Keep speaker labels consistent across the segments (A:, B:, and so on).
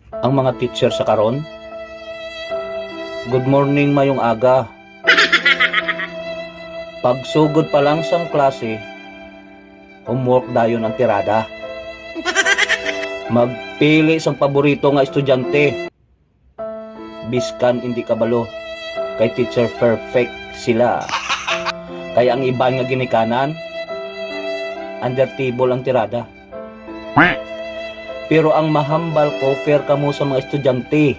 A: ang mga teacher sa karon. Good morning mayong aga. Pagsugod pa lang sang klase, homework dayon ang tirada. Magpili sang paborito nga estudyante. Biskan hindi kabalo, kay teacher perfect sila. Kaya ang iba nga ginikanan, under table ang tirada. Pero ang mahambal ko, fair kamo sa mga estudyante.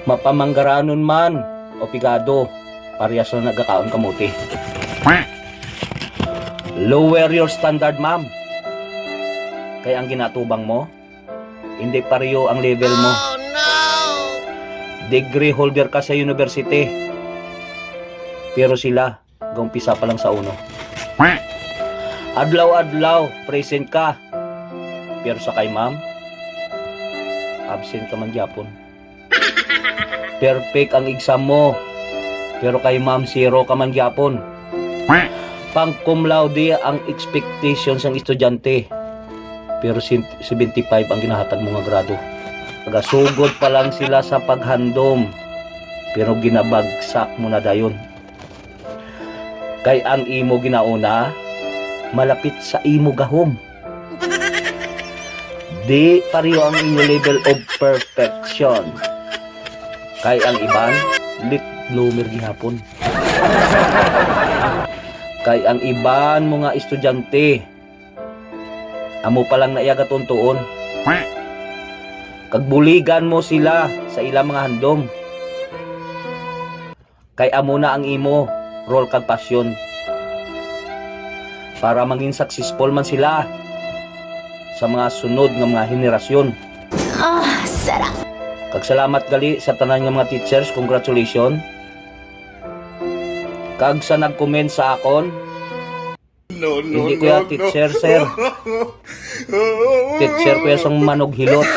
A: Mapamanggaranon man o pigado, parehas na nagkakaon kamuti. Lower your standard, ma'am. Kaya ang ginatubang mo, hindi pareho ang level mo. Degree holder ka sa university, pero sila gumpisa pa lang sa uno. Adlaw-adlaw present ka, pero sa kay ma'am absent ka man gyapon. Perfect ang exam mo, pero kay ma'am zero ka man gyapon. Pang cum laude ang expectations ng estudyante, pero 75 ang ginahatag mo nga grado. Nagasugod pa lang sila sa paghandom, pero ginabagsak mo na dayon. Kay ang imo ginauna, malapit sa imo gahom. Di pareho ang inyo level of perfection. Kay ang iban, lit bloomer gihapon. Kay ang iban mo nga estudyante, amo pa lang naiya katuntuon. Kagbuligan mo sila sa ilang mga handom. Kay amo na ang imo role kag pasyon. Para maging successful man sila sa mga sunod nga mga henerasyon.
B: Sarap.
A: Kag salamat gali sa tanan nga mga teachers, congratulations. Kag sa nag-comment sa akon, hindi ko ya teacher, sir. Teacher ko ya sang manog hilot.